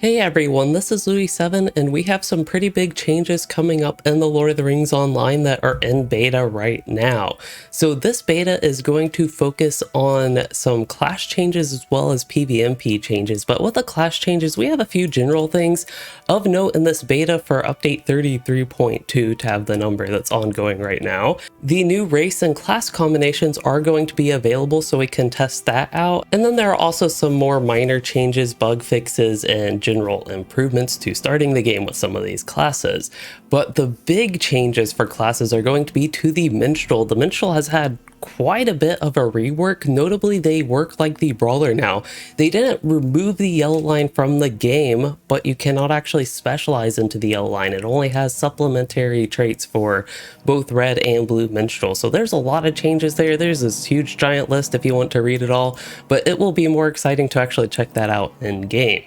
Hey everyone, this is Louis7 and we have some pretty big changes coming up in the Lord of the Rings Online that are in beta right now. So this beta is going to focus on some class changes as well as PvMP changes, but with the class changes we have a few general things of note in this beta for update 33.2 to have the number that's ongoing right now. The new race and class combinations are going to be available so we can test that out, and then there are also some more minor changes, bug fixes, and general improvements to starting the game with some of these classes. But the big changes for classes are going to be to the Minstrel. The Minstrel has had quite a bit of a rework. Notably, they work like the Brawler now. They didn't remove the yellow line from the game, but you cannot actually specialize into the yellow line. It only has supplementary traits for both red and blue Minstrel. So there's a lot of changes there. There's this huge giant list if you want to read it all, but it will be more exciting to actually check that out in game.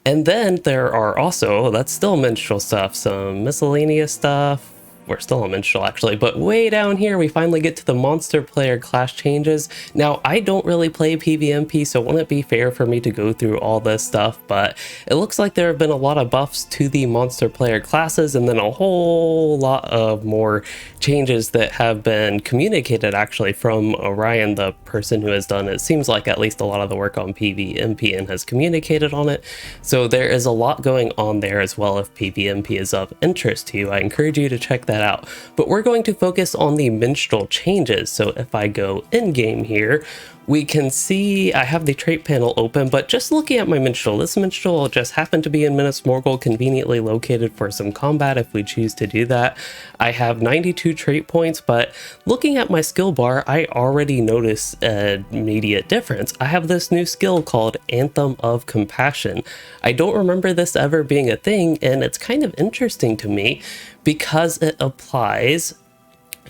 And then there are also, that's still Minstrel stuff, some miscellaneous stuff. We're still on Minstrel actually, but way down here we finally get to the monster player class changes. Now I don't really play PvMP, so it wouldn't be fair for me to go through all this stuff, but it looks like there have been a lot of buffs to the monster player classes and then a whole lot of more changes that have been communicated actually from Orion, the person who has done it. Seems like at least a lot of the work on PvMP and has communicated on it. So there is a lot going on there as well. If PvMP is of interest to you, I encourage you to check that out. But we're going to focus on the Minstrel changes. So if I go in game here, we can see I have the trait panel open, but just looking at my Minstrel, this Minstrel just happened to be in Minas Morgul, conveniently located for some combat if we choose to do that. I have 92 trait points, but looking at my skill bar, I already notice an immediate difference. I have this new skill called Anthem of Compassion. I don't remember this ever being a thing, and it's kind of interesting to me because it applies.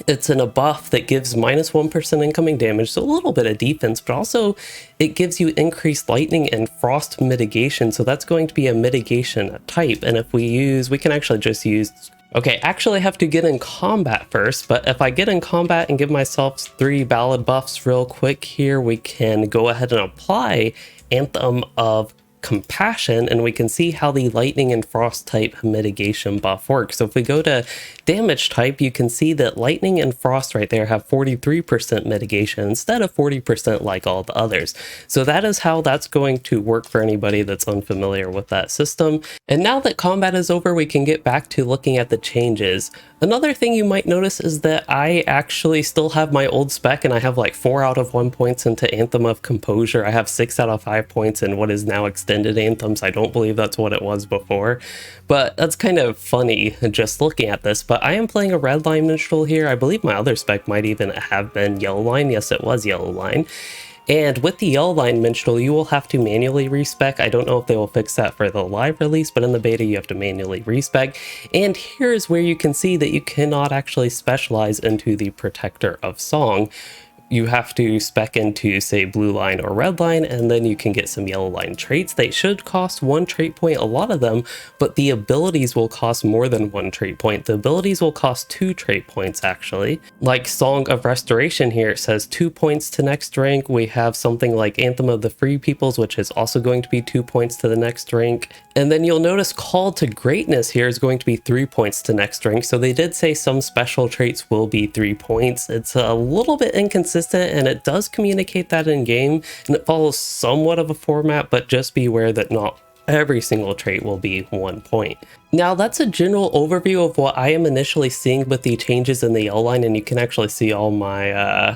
It's in a buff that gives -1% incoming damage, so a little bit of defense, but also it gives you increased lightning and frost mitigation, so that's going to be a mitigation type. And if we can actually just use, okay, actually I have to get in combat first, but if I get in combat and give myself 3 ballad buffs real quick here, we can go ahead and apply Anthem of Compassion, and we can see how the lightning and frost type mitigation buff works. So if we go to damage type, you can see that lightning and frost right there have 43% mitigation instead of 40% like all the others. So that is how that's going to work for anybody that's unfamiliar with that system. And now that combat is over, we can get back to looking at the changes. Another thing you might notice is that I actually still have my old spec, and I have like 4 out of 1 points into Anthem of Composure. I have 6 out of 5 points in what is now extended anthems. I don't believe that's what it was before, but that's kind of funny just looking at this. But I am playing a red line Minstrel here. I believe my other spec might even have been yellow line. Yes, it was yellow line. And with the yellow line Minstrel, you will have to manually respec. I don't know if they will fix that for the live release, but in the beta you have to manually respec. And here's where you can see that you cannot actually specialize into the Protector of Song. You have to spec into, say, blue line or red line, and then you can get some yellow line traits. They should cost 1 trait point, a lot of them, but the abilities will cost more than 1 trait point. The abilities will cost 2 trait points, actually. Like Song of Restoration here, it says 2 points to next rank. We have something like Anthem of the Free Peoples, which is also going to be 2 points to the next rank. And then you'll notice Call to Greatness here is going to be 3 points to next rank. So they did say some special traits will be 3 points. It's a little bit inconsistent, and it does communicate that in game, and it follows somewhat of a format, but just be aware that not every single trait will be 1 point. Now that's a general overview of what I am initially seeing with the changes in the yellow line, and you can actually see all my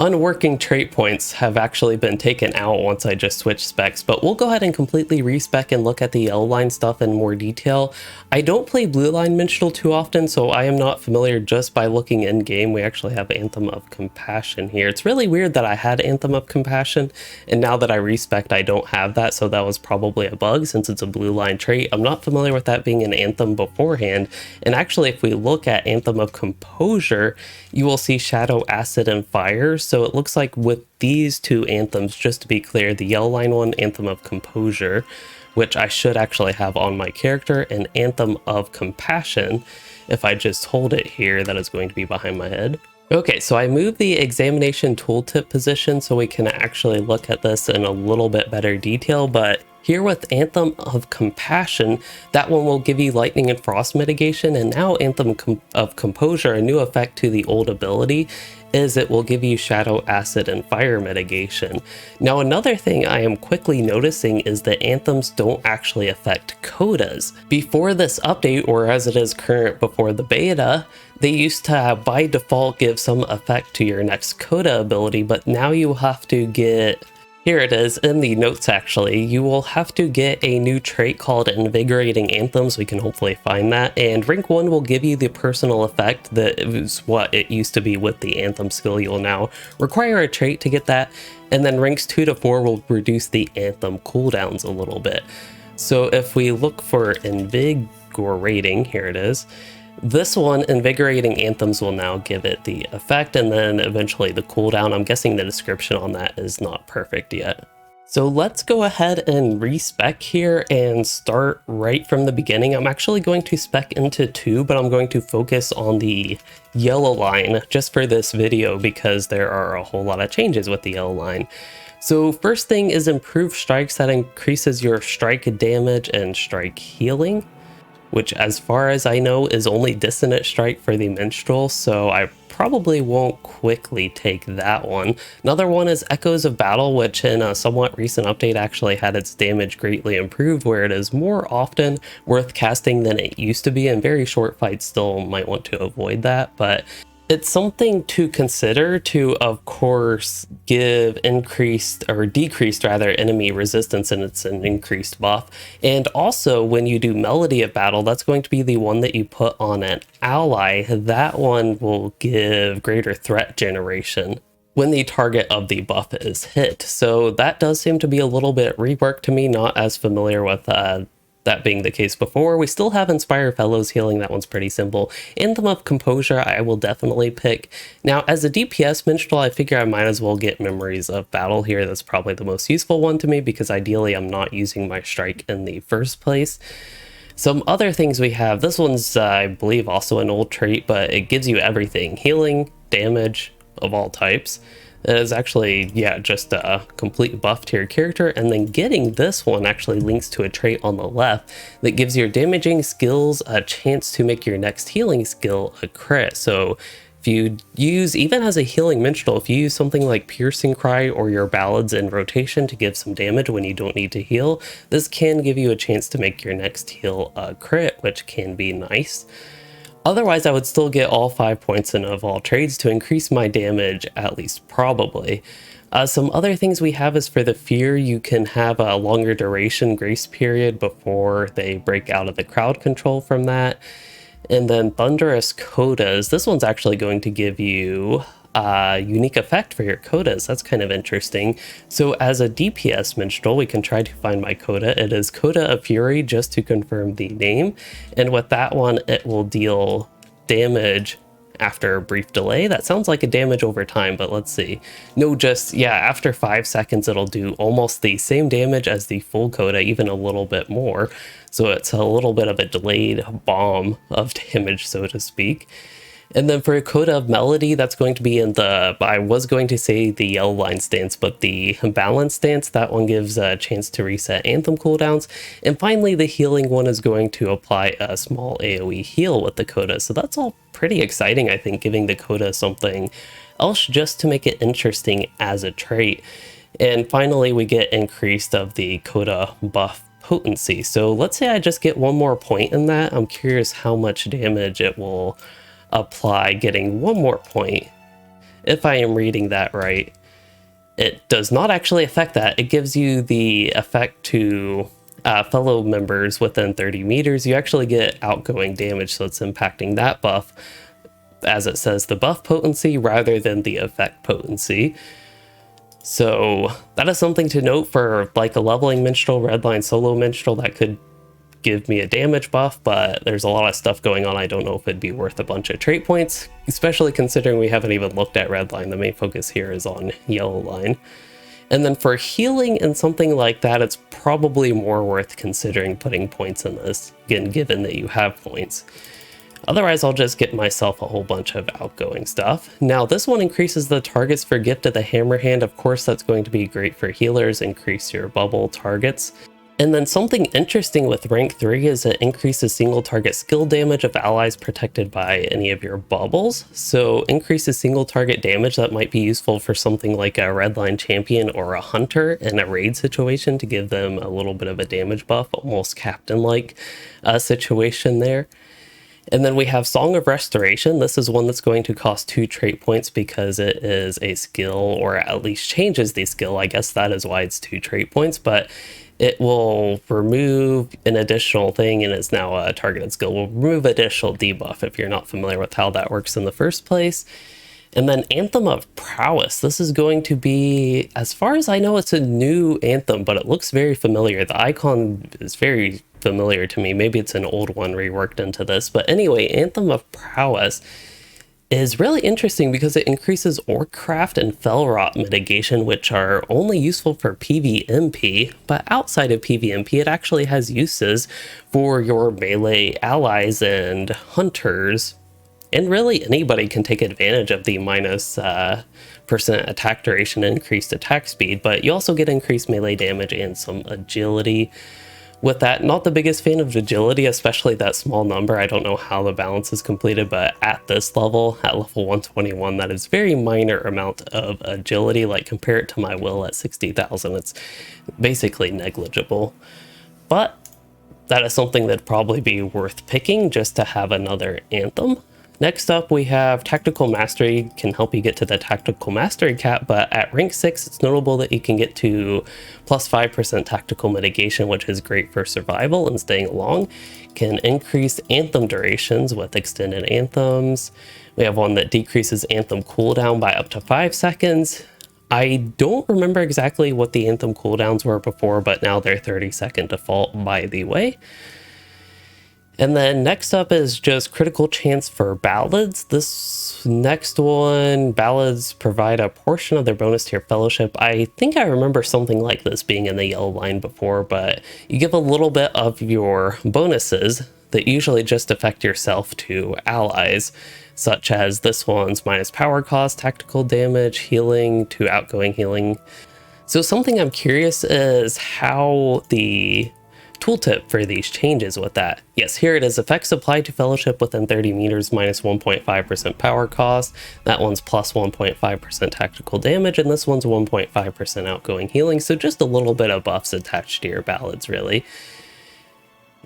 unworking trait points have actually been taken out once I just switched specs, but we'll go ahead and completely respec and look at the yellow line stuff in more detail. I don't play blue line Minstrel too often, so I am not familiar just by looking in game. We actually have Anthem of Compassion here. It's really weird that I had Anthem of Compassion, and now that I respec'd, I don't have that, so that was probably a bug since it's a blue line trait. I'm not familiar with that being an Anthem beforehand, and actually if we look at Anthem of Composure, you will see Shadow, Acid, and Fire. So it looks like with these 2 anthems, just to be clear, the yellow line one, Anthem of Composure, which I should actually have on my character, and Anthem of Compassion, if I just hold it here, that is going to be behind my head. Okay, so I moved the examination tooltip position so we can actually look at this in a little bit better detail, but Here with Anthem of Compassion, that one will give you Lightning and Frost mitigation, and now Anthem of Composure, a new effect to the old ability, is it will give you Shadow, Acid, and Fire mitigation. Now another thing I am quickly noticing is that anthems don't actually affect codas. Before this update, or as it is current before the beta, they used to by default give some effect to your next coda ability, but now you have to get, here it is in the notes actually, you will have to get a new trait called Invigorating Anthems. We can hopefully find that, and rank 1 will give you the personal effect that is what it used to be with the Anthem skill. You'll now require a trait to get that, and then ranks 2 to 4 will reduce the Anthem cooldowns a little bit. So if we look for Invigorating, here it is, this one, Invigorating Anthems, will now give it the effect, and then eventually the cooldown. I'm guessing the description on that is not perfect yet. So let's go ahead and respec here and start right from the beginning. I'm actually going to spec into 2, but I'm going to focus on the yellow line just for this video because there are a whole lot of changes with the yellow line. So first thing is improved strikes. That increases your strike damage and strike healing, which as far as I know is only Dissonant Strike for the Minstrel, so I probably won't quickly take that one. Another one is Echoes of Battle, which in a somewhat recent update actually had its damage greatly improved, where it is more often worth casting than it used to be, and very short fights still might want to avoid that, but it's something to consider to, of course, give increased or decreased rather enemy resistance, and it's an increased buff. And also when you do Melody of Battle, that's going to be the one that you put on an ally. That one will give greater threat generation when the target of the buff is hit. So that does seem to be a little bit reworked to me, not as familiar with that being the case before. We still have Inspire Fellows healing, that one's pretty simple. Anthem of Composure I will definitely pick. Now as a DPS Minstrel, I figure I might as well get Memories of Battle here. That's probably the most useful one to me because ideally I'm not using my strike in the first place. Some other things we have, this one's I believe also an old trait, but it gives you everything. Healing, damage of all types. It is actually, yeah, just a complete buff to your character, and then getting this one actually links to a trait on the left that gives your damaging skills a chance to make your next healing skill a crit. So if you use, even as a healing minstrel, if you use something like Piercing Cry or your ballads in rotation to give some damage when you don't need to heal, this can give you a chance to make your next heal a crit, which can be nice. Otherwise, I would still get all 5 points in of all trades to increase my damage, at least probably. Some other things we have is for the Fear, you can have a longer duration grace period before they break out of the crowd control from that. And then Thunderous Codas, this one's actually going to give you a unique effect for your codas. That's kind of interesting. So as a DPS Minstrel, we can try to find my coda. It is Coda of Fury, just to confirm the name. And with that one, it will deal damage after a brief delay. That sounds like a damage over time, but let's see. No, just, yeah, after 5 seconds, it'll do almost the same damage as the full coda, even a little bit more. So it's a little bit of a delayed bomb of damage, so to speak. And then for a Coda of Melody, that's going to be in the, I was going to say the yellow line stance, but the balance stance, that one gives a chance to reset Anthem cooldowns. And finally, the healing one is going to apply a small AoE heal with the Coda. So that's all pretty exciting, I think, giving the Coda something else just to make it interesting as a trait. And finally, we get increased of the Coda buff potency. So let's say I just get 1 more point in that. I'm curious how much damage it will apply getting 1 more point. If I am reading that right, it does not actually affect that. It gives you the effect to fellow members within 30 meters. You actually get outgoing damage, so it's impacting that buff, as it says, the buff potency rather than the effect potency. So that is something to note for like a leveling minstrel, redline solo minstrel. That could give me a damage buff, but there's a lot of stuff going on. I don't know if it'd be worth a bunch of trait points, especially considering we haven't even looked at redline. The main focus here is on yellow line. And then for healing and something like that, it's probably more worth considering putting points in this, again, given that you have points. Otherwise, I'll just get myself a whole bunch of outgoing stuff. Now, this one increases the targets for Gift of the Hammer Hand. Of course, that's going to be great for healers, increase your bubble targets. And then something interesting with rank 3 is it increases single target skill damage of allies protected by any of your bubbles. So increases single target damage that might be useful for something like a redline champion or a hunter in a raid situation to give them a little bit of a damage buff, almost captain-like situation there. And then we have Song of Restoration. This is one that's going to cost 2 trait points because it is a skill, or at least changes the skill. I guess that is why it's 2 trait points, but it will remove an additional thing, and it's now a targeted skill. Will remove additional debuff if you're not familiar with how that works in the first place. And then Anthem of Prowess. This is going to be, as far as I know, it's a new anthem, but it looks very familiar. The icon is very familiar to me. Maybe it's an old one reworked into this. But anyway, Anthem of Prowess is really interesting because it increases Orccraft and Fellrot mitigation, which are only useful for PvMP, but outside of PvMP, it actually has uses for your melee allies and hunters. And really anybody can take advantage of the minus percent attack duration and increased attack speed, but you also get increased melee damage and some agility with that. Not the biggest fan of agility, especially that small number. I don't know how the balance is completed, but at this level, at level 121, that is very minor amount of agility. Like, compare it to my will at 60,000, it's basically negligible. But that is something that'd probably be worth picking just to have another anthem. Next up, we have Tactical Mastery. Can help you get to the Tactical Mastery cap, but at rank 6, it's notable that you can get to plus 5% tactical mitigation, which is great for survival and staying along. Can increase anthem durations with extended anthems. We have one that decreases anthem cooldown by up to 5 seconds. I don't remember exactly what the anthem cooldowns were before, but now they're 30-second default, by the way. And then next up is just critical chance for ballads. This next one, ballads provide a portion of their bonus to your fellowship. I think I remember something like this being in the yellow line before, but you give a little bit of your bonuses that usually just affect yourself to allies, such as this one's minus power cost, tactical damage, healing to outgoing healing. So something I'm curious is how the tooltip for these changes with that. Yes, here it is. Effects applied to fellowship within 30 meters minus 1.5% power cost. That one's plus 1.5% tactical damage, and this one's 1.5% outgoing healing. So just a little bit of buffs attached to your ballads, really.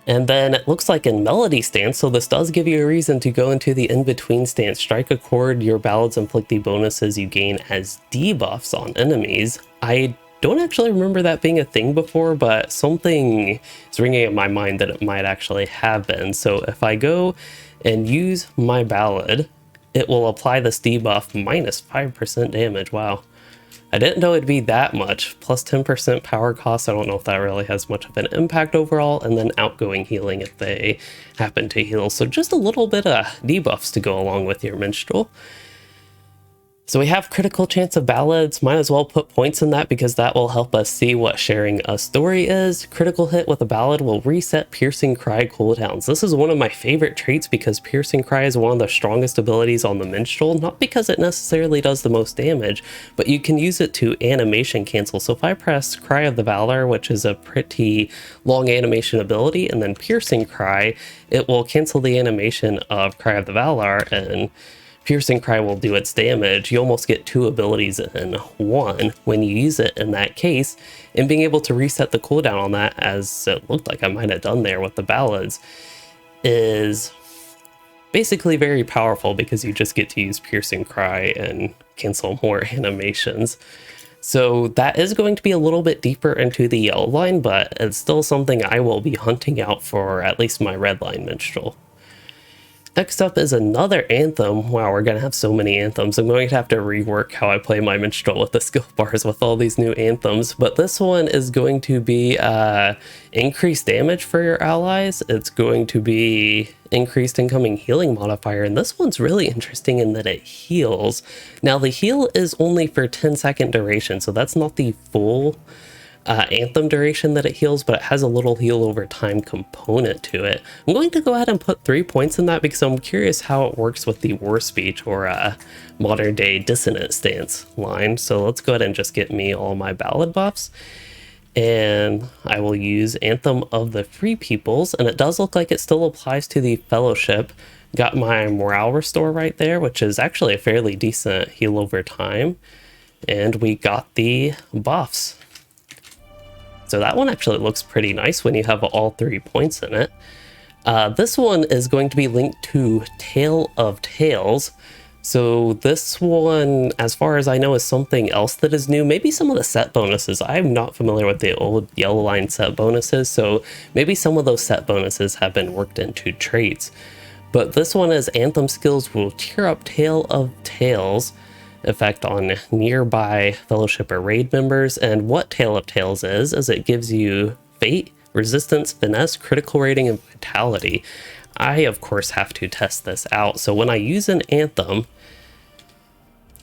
And then it looks like in Melody stance, so this does give you a reason to go into the in-between stance. Strike a chord, your ballads inflict the bonuses you gain as debuffs on enemies. I don't actually remember that being a thing before, but something is ringing in my mind that it might actually have been. So if I go and use my ballad, it will apply this debuff minus 5% damage. Wow. I didn't know it'd be that much. Plus 10% power cost. I don't know if that really has much of an impact overall. And then outgoing healing if they happen to heal. So just a little bit of debuffs to go along with your Minstrel. So we have critical chance of ballads. Might as well put points in that because that will help us see what sharing a story is. Critical hit with a ballad will reset Piercing Cry cooldowns. This is one of my favorite traits because Piercing Cry is one of the strongest abilities on the Minstrel, not because it necessarily does the most damage, but you can use it to animation cancel. So if I press Cry of the Valor, which is a pretty long animation ability, and then Piercing Cry, it will cancel the animation of Cry of the Valor, and Piercing Cry will do its damage. You almost get 2 abilities in one when you use it in that case, and being able to reset the cooldown on that, as it looked like I might have done there with the ballads, is basically very powerful because you just get to use Piercing Cry and cancel more animations. So that is going to be a little bit deeper into the yellow line, but it's still something I will be hunting out for at least my red line Minstrel. Next up is another anthem. Wow, we're going to have so many anthems. I'm going to have to rework how I play my Minstrel with the skill bars with all these new anthems. But this one is going to be increased damage for your allies. It's going to be increased incoming healing modifier. And this one's really interesting in that it heals. Now, the heal is only for 10-second duration, so that's not the full anthem duration that it heals, but it has a little heal over time component to it. I'm going to go ahead and put 3 points in that because I'm curious how it works with the war speech or modern day dissonant stance line. So let's go ahead and just get me all my ballad buffs. And I will use Anthem of the Free Peoples, and it does look like it still applies to the Fellowship. Got my morale restore right there, which is actually a fairly decent heal over time. And we got the buffs. So that one actually looks pretty nice when you have all 3 points in it. This one is going to be linked to Tale of Tales. So this one, as far as I know, is something else that is new. Maybe some of the set bonuses. I'm not familiar with the old Yellow Line set bonuses, so maybe some of those set bonuses have been worked into traits. But this one is Anthem skills will tear up Tale of Tales effect on nearby Fellowship or Raid members. And what Tale of Tales is it gives you Fate, Resistance, Finesse, Critical Rating, and Vitality. I, of course, have to test this out. So when I use an Anthem,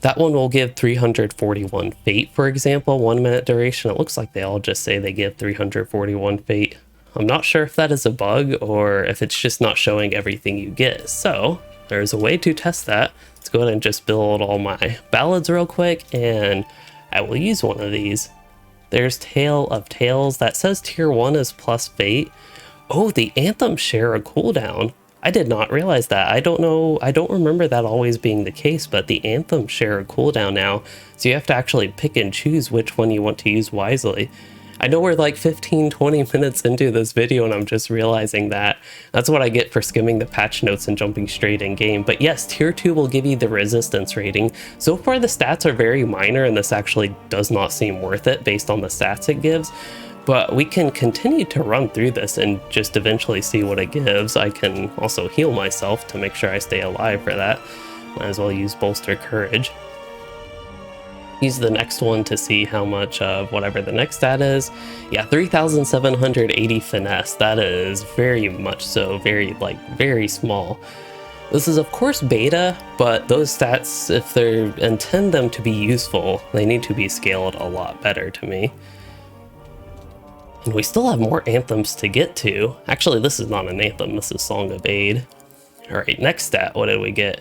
that one will give 341 Fate, for example, 1 minute duration. It looks like they all just say they give 341 Fate. I'm not sure if that is a bug or if it's just not showing everything you get. So there's a way to test that. Let's go ahead and just build all my ballads real quick, and I will use one of these. There's Tale of Tales. That says tier 1 is plus Fate. Oh, the Anthem share a cooldown. I did not realize that. I don't remember that always being the case, but the Anthem share a cooldown now. So you have to actually pick and choose which one you want to use wisely. I know we're like 15-20 minutes into this video and I'm just realizing that. That's what I get for skimming the patch notes and jumping straight in game. But yes, tier 2 will give you the resistance rating. So far the stats are very minor and this actually does not seem worth it based on the stats it gives. But we can continue to run through this and just eventually see what it gives. I can also heal myself to make sure I stay alive for that. Might as well use Bolster Courage. Use the next one to see how much of whatever the next stat is. Yeah, 3,780 Finesse. That is very much so, very small. This is of course beta, but those stats, if they intend them to be useful, they need to be scaled a lot better to me. And we still have more anthems to get to. Actually, this is not an anthem, this is Song of Aid. Alright, next stat, what did we get?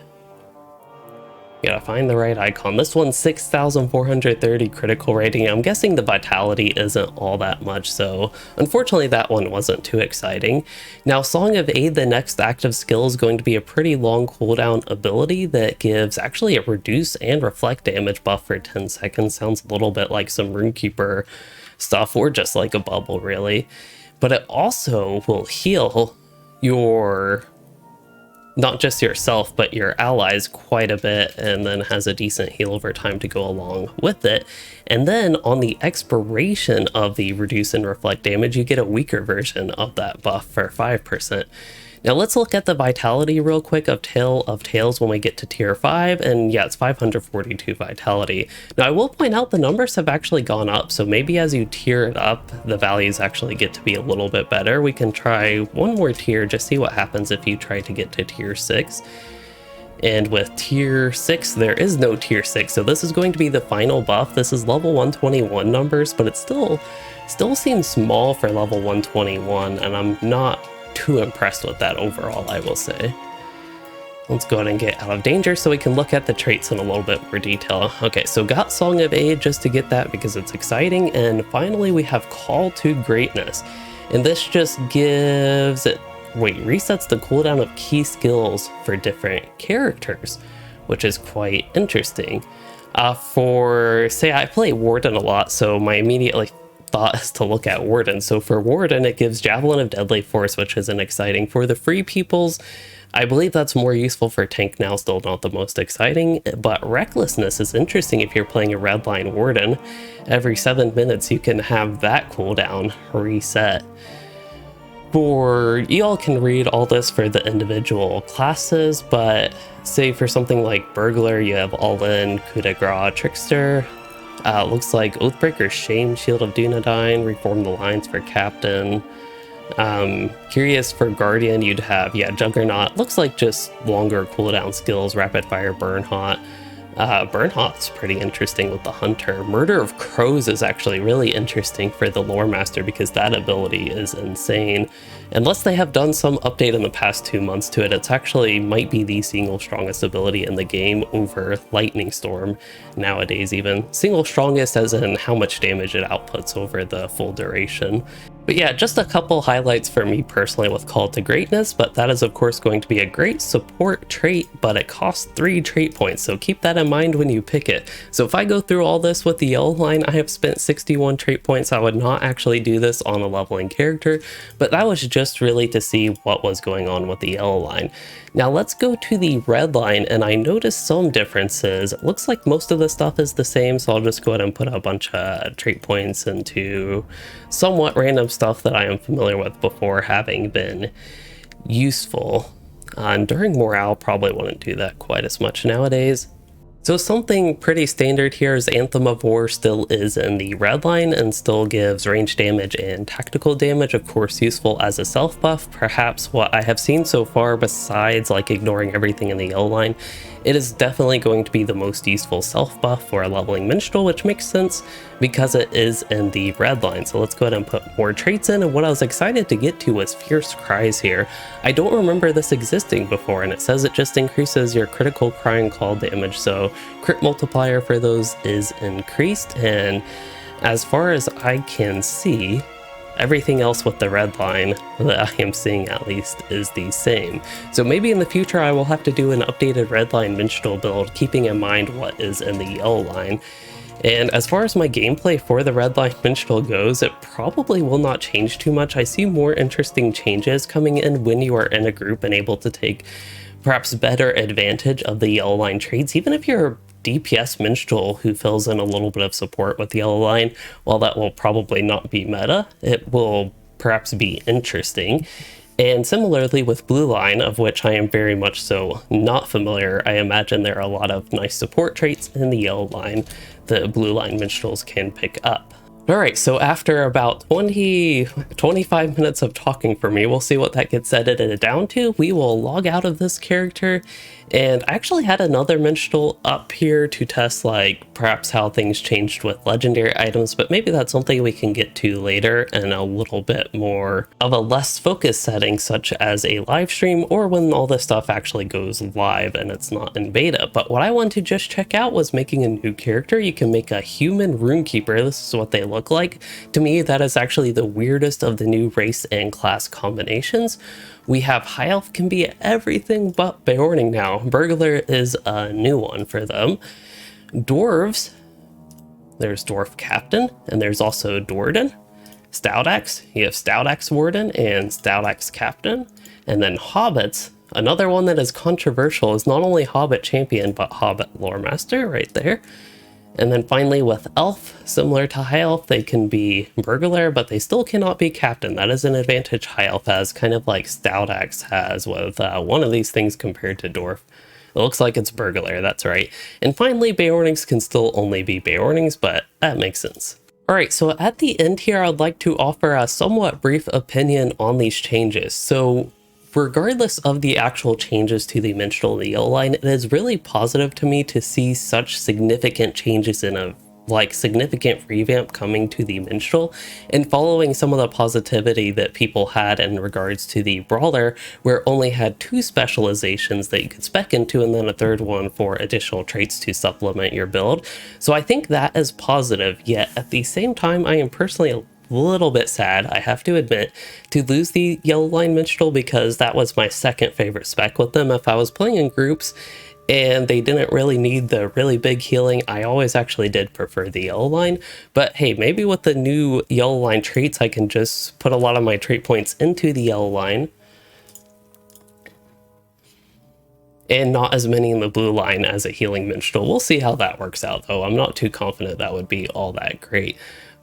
Gotta find the right icon. This one's 6,430 critical rating. I'm guessing the vitality isn't all that much, so unfortunately that one wasn't too exciting. Now, Song of Aid, the next active skill, is going to be a pretty long cooldown ability that gives actually a reduce and reflect damage buff for 10 seconds. Sounds a little bit like some Runekeeper stuff, or just like a bubble really. But it also will heal your, not just yourself, but your allies quite a bit, and then has a decent heal over time to go along with it. And then on the expiration of the reduce and reflect damage, you get a weaker version of that buff for 5%. Now let's look at the vitality real quick of Tale of Tales when we get to tier 5, and yeah, it's 542 vitality. Now I will point out the numbers have actually gone up, so maybe as you tier it up, the values actually get to be a little bit better. We can try one more tier, just see what happens if you try to get to tier 6. And with tier 6, there is no tier 6, so this is going to be the final buff. This is level 121 numbers, but it still seems small for level 121, and I'm not too impressed with that overall, I will say. Let's go ahead and get out of danger so we can look at the traits in a little bit more detail. Okay, so got Song of Aid just to get that because it's exciting, and finally we have Call to Greatness. And this just gives it, resets the cooldown of key skills for different characters, which is quite interesting. Say I play Warden a lot, so my immediate thought is to look at Warden. So for Warden, it gives Javelin of Deadly Force, which isn't exciting. For the Free Peoples, I believe that's more useful for tank now, still not the most exciting, but Recklessness is interesting if you're playing a Redline Warden. Every 7 minutes you can have that cooldown reset. You all can read all this for the individual classes, but say for something like Burglar, you have All-In, Coup de Grace, Trickster. Looks like Oathbreaker, Shame, Shield of Dunedain, Reform the Lines for Captain. Curious for Guardian, you'd have, Juggernaut. Looks like just longer cooldown skills, Rapid Fire, Burn Hot. Bernhoft's pretty interesting with the Hunter. Murder of Crows is actually really interesting for the Lore Master because that ability is insane. Unless they have done some update in the past 2 months to it, it's actually might be the single strongest ability in the game over Lightning Storm nowadays even. Single strongest as in how much damage it outputs over the full duration. But yeah, just a couple highlights for me personally with Call to Greatness, but that is of course going to be a great support trait, but it costs 3 trait points, so keep that in mind when you pick it. So if I go through all this with the yellow line, I have spent 61 trait points. I would not actually do this on a leveling character, but that was just really to see what was going on with the yellow line. Now let's go to the red line, and I noticed some differences. It looks like most of the stuff is the same, so I'll just go ahead and put a bunch of trait points into somewhat random stuff that I am familiar with before having been useful. And during morale, probably wouldn't do that quite as much nowadays. So something pretty standard here is Anthem of War still is in the red line and still gives range damage and tactical damage, of course useful as a self buff. Perhaps what I have seen so far, besides like ignoring everything in the yellow line, it is definitely going to be the most useful self buff for a leveling Minstrel, which makes sense because it is in the red line. So let's go ahead and put more traits in, and what I was excited to get to was Fierce Cries here. I don't remember this existing before, and it says it just increases your critical crying call damage, so crit multiplier for those is increased, and as far as I can see, everything else with the red line that I am seeing at least is the same. So maybe in the future I will have to do an updated red line Minstrel build, keeping in mind what is in the yellow line. And as far as my gameplay for the red line Minstrel goes, it probably will not change too much. I see more interesting changes coming in when you are in a group and able to take perhaps better advantage of the yellow line traits, even if you're DPS Minstrel who fills in a little bit of support with the yellow line. While that will probably not be meta, it will perhaps be interesting. And similarly with blue line, of which I am very much so not familiar, I imagine there are a lot of nice support traits in the yellow line the blue line Minstrels can pick up. Alright, so after about 25 minutes of talking for me, we'll see what that gets edited down to. We will log out of this character, and I actually had another Minstrel up here to test like perhaps how things changed with legendary items, but maybe that's something we can get to later in a little bit more of a less focused setting, such as a live stream or when all this stuff actually goes live and it's not in beta. But what I wanted to just check out was making a new character. You can make a human runekeeper. This is what they look like. To me, that is actually the weirdest of the new race and class combinations. We have High Elf can be everything but Beorning now. Burglar is a new one for them. Dwarves, there's Dwarf Captain, and there's also Dwarden. Stout Axe, you have Stout Axe Warden and Stout Axe Captain. And then Hobbits, another one that is controversial, is not only Hobbit Champion, but Hobbit Lore Master right there. And then finally with Elf, similar to High Elf, they can be Burglar, but they still cannot be Captain. That is an advantage High Elf has, kind of like Stout Axe has with one of these things compared to Dwarf. It looks like it's Burglar, that's right. And finally, Beornings can still only be Beornings, but that makes sense. Alright, so at the end here, I'd like to offer a somewhat brief opinion on these changes. So regardless of the actual changes to the Minstrel and the yellow line, it is really positive to me to see such significant changes in a significant revamp coming to the Minstrel, and following some of the positivity that people had in regards to the Brawler, where it only had 2 specializations that you could spec into and then a third one for additional traits to supplement your build. So I think that is positive, yet at the same time I am personally a little bit sad, I have to admit, to lose the yellow line Minstrel, because that was my second favorite spec with them. If I was playing in groups and they didn't really need the really big healing, I always actually did prefer the yellow line. But hey, maybe with the new yellow line traits, I can just put a lot of my trait points into the yellow line and not as many in the blue line as a healing Minstrel. We'll see how that works out though. I'm not too confident that would be all that great.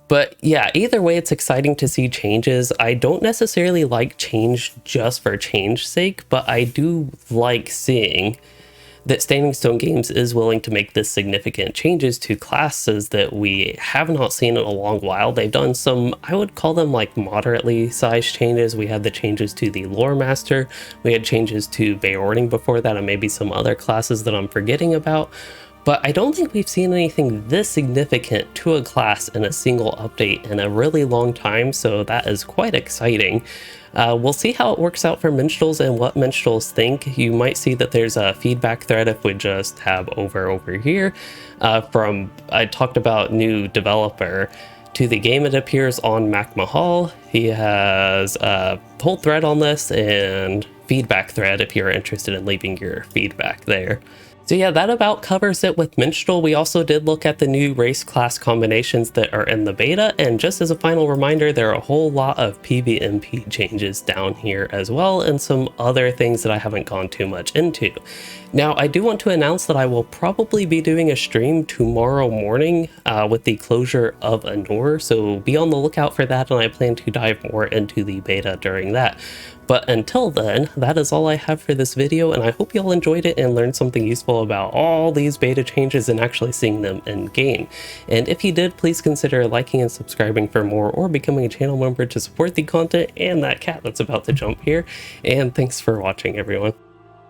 But yeah, either way, it's exciting to see changes. I don't necessarily like change just for change's sake, but I do like seeing that Standing Stone Games is willing to make this significant changes to classes that we have not seen in a long while. They've done some, I would call them like moderately sized changes. We had the changes to the Lore Master, we had changes to Beorning before that, and maybe some other classes that I'm forgetting about. But I don't think we've seen anything this significant to a class in a single update in a really long time, so that is quite exciting. We'll see how it works out for Minstrels and what Minstrels think. You might see that there's a feedback thread if we just tab over here. I talked about new developer to the game. It appears on Mac Mahal. He has a whole thread on this and feedback thread if you're interested in leaving your feedback there. So yeah, that about covers it with Minstrel. We also did look at the new race class combinations that are in the beta, and just as a final reminder, there are a whole lot of PvMP changes down here as well, and some other things that I haven't gone too much into. Now, I do want to announce that I will probably be doing a stream tomorrow morning with the closure of Anor, so be on the lookout for that, and I plan to dive more into the beta during that. But until then, that is all I have for this video, and I hope y'all enjoyed it and learned something useful about all these beta changes and actually seeing them in game. And if you did, please consider liking and subscribing for more, or becoming a channel member to support the content and that cat that's about to jump here. And thanks for watching, everyone.